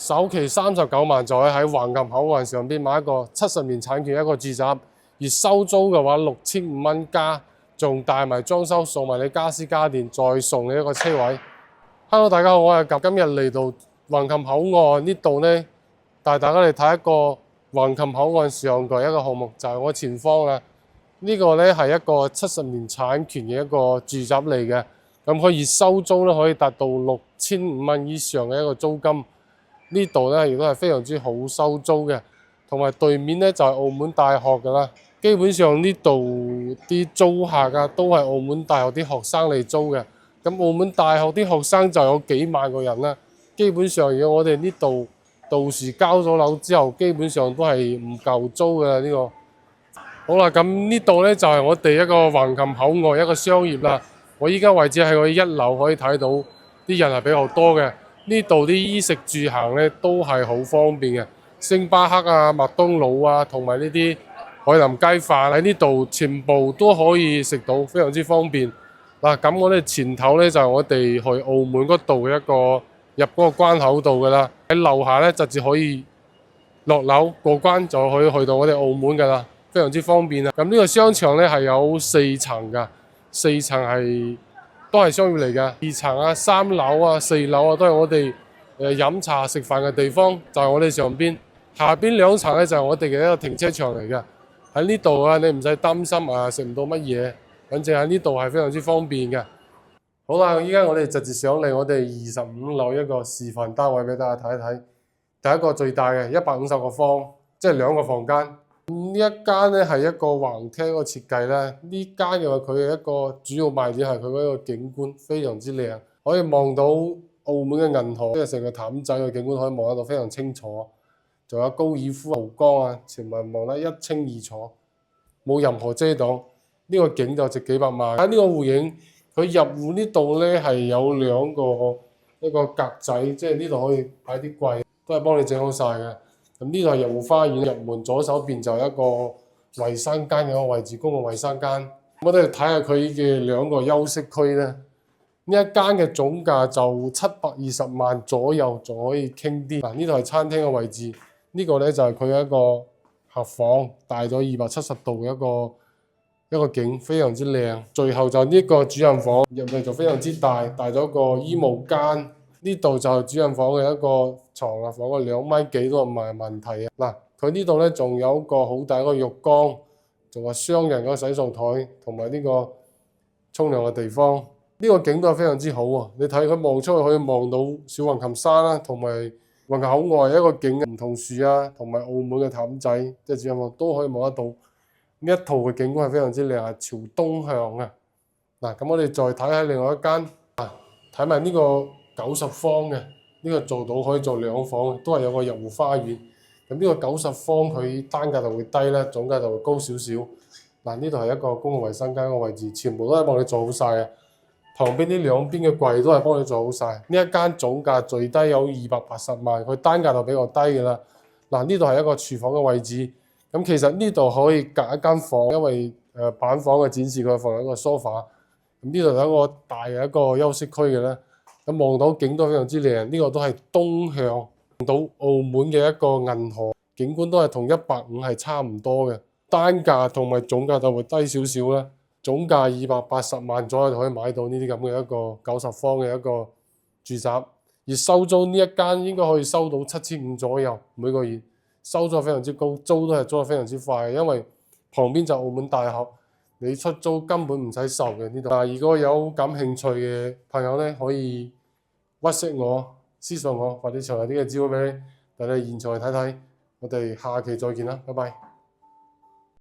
首期39萬就可以喺橫琴口岸上邊買一個70年產權一個住宅，而收租嘅話6500蚊加，仲帶埋裝修，送埋你家私家電，再送你一個車位。Hello， 大家好，我係今日嚟到橫琴口岸呢度呢，帶大家嚟睇一個橫琴口岸上嘅一個項目，就係我前方啦。呢個呢係一個70年產權嘅一個住宅嚟嘅，咁可以收租咧，可以達到6500蚊以上嘅一個租金。呢度呢亦都係非常之好收租嘅，同埋對面呢就係澳門大學㗎啦。基本上呢度啲租客啊都係澳門大學啲學生嚟租嘅。咁澳門大學啲學生就有幾萬個人啦。基本上如果我哋呢度到時交咗樓之後，基本上都係唔夠租嘅呢個。好啦，咁呢度呢就係我哋一個橫琴口岸一個商業啦。我依家位置喺我一樓，可以睇到啲人係比較多嘅。呢度啲衣食住行咧都係好方便嘅，星巴克啊、麥當勞啊，同埋呢啲海南雞飯喺呢度全部都可以食到，非常之方便。嗱，咁我哋前頭咧就係我哋去澳門嗰度嘅一個入嗰個關口度噶啦，喺樓下咧直接可以落樓過關就可以去到我哋澳門噶啦，非常之方便啊！咁呢個商場咧係有4層噶，4層係都係商業嚟嘅，2層啊、3樓啊、4樓啊都係我哋飲茶食飯嘅地方，就係我哋上邊。下邊2層咧就係我哋嘅一個停車場嚟嘅。喺呢度啊，你唔使擔心啊食唔到乜嘢，反正喺呢度係非常之方便嘅。好啦，依家我哋直接上嚟我哋25樓一個示範單位俾大家睇一睇。第一個最大嘅150個方，即係2個房間。呢一間咧係一個橫廳個設計咧，呢間嘅話佢嘅一個主要賣點係佢嗰個景觀非常之靚，可以望到澳門嘅銀河，即係成個氹仔嘅景觀可以望得到非常清楚。仲有高爾夫湖江啊，全部望得一清二楚，冇任何遮擋。呢個景就值幾百萬。喺呢個戶型，佢入戶呢度咧係有2個一個格仔，即係呢度可以擺啲櫃，都係幫你整好晒嘅。咁呢度係入戶花園，入門左手邊就係一個衞生間嘅一個位置，公共衞生間。我哋睇下佢嘅2個休息區咧，呢一間嘅總價就720萬左右，仲可以傾啲。嗱，呢度係餐廳嘅位置，呢個咧就係佢一個客房，大咗270度嘅一個景，非常之靚。最後就呢個主人房，入嚟就非常之大，大咗個衣帽間。呢度就係主人房嘅一個床啦，放個2米幾都唔係問題啊！嗱，佢呢度咧仲有一個好大一個浴缸，仲有雙人嗰個洗漱台，同埋呢個沖涼嘅地方。呢個景都係非常之好喎！你睇佢望出去可以望到小橫琴山啦，同埋橫琴口外一個景，梧桐樹啊，同埋澳門嘅氹仔，即係主人房都可以望得到。呢一套嘅景觀係非常之靚，係朝東向啊！嗱，咁我哋再睇下另外一間，睇埋呢個90方嘅，呢個做到可以做2房，都係有個入戶花園。咁呢個90方佢單價就會低咧，總價就會高少少。嗱，呢度係一個公共衞生間嘅位置，全部都係幫你做好晒嘅。旁邊呢兩邊嘅櫃都係幫你做好晒。呢一間總價最低有280萬，佢單價就比較低嘅啦。嗱，呢度係一個廚房嘅位置。咁其實呢度可以隔一間房，因為板房嘅展示佢放一個 sofa。咁呢度有一個大嘅一個休息區嘅咧。咁望到景都非常之靚，呢個都係東向，望到澳門嘅一個銀河景觀，都係同150係差唔多嘅，單價同埋總價就會低少少啦。總價280萬左右就可以買到呢啲咁嘅一個90方嘅一個住宅，而收租呢一間應該可以收到7500左右每個月，收租非常之高，租都係租得非常之快，因為旁邊就澳門大學。你出租根本唔使受嘅呢度。如果有感興趣嘅朋友咧，可以WhatsApp我、私信我，或者詳細啲嘅資料俾你，等你現場去睇睇。我哋下期再見啦，拜拜。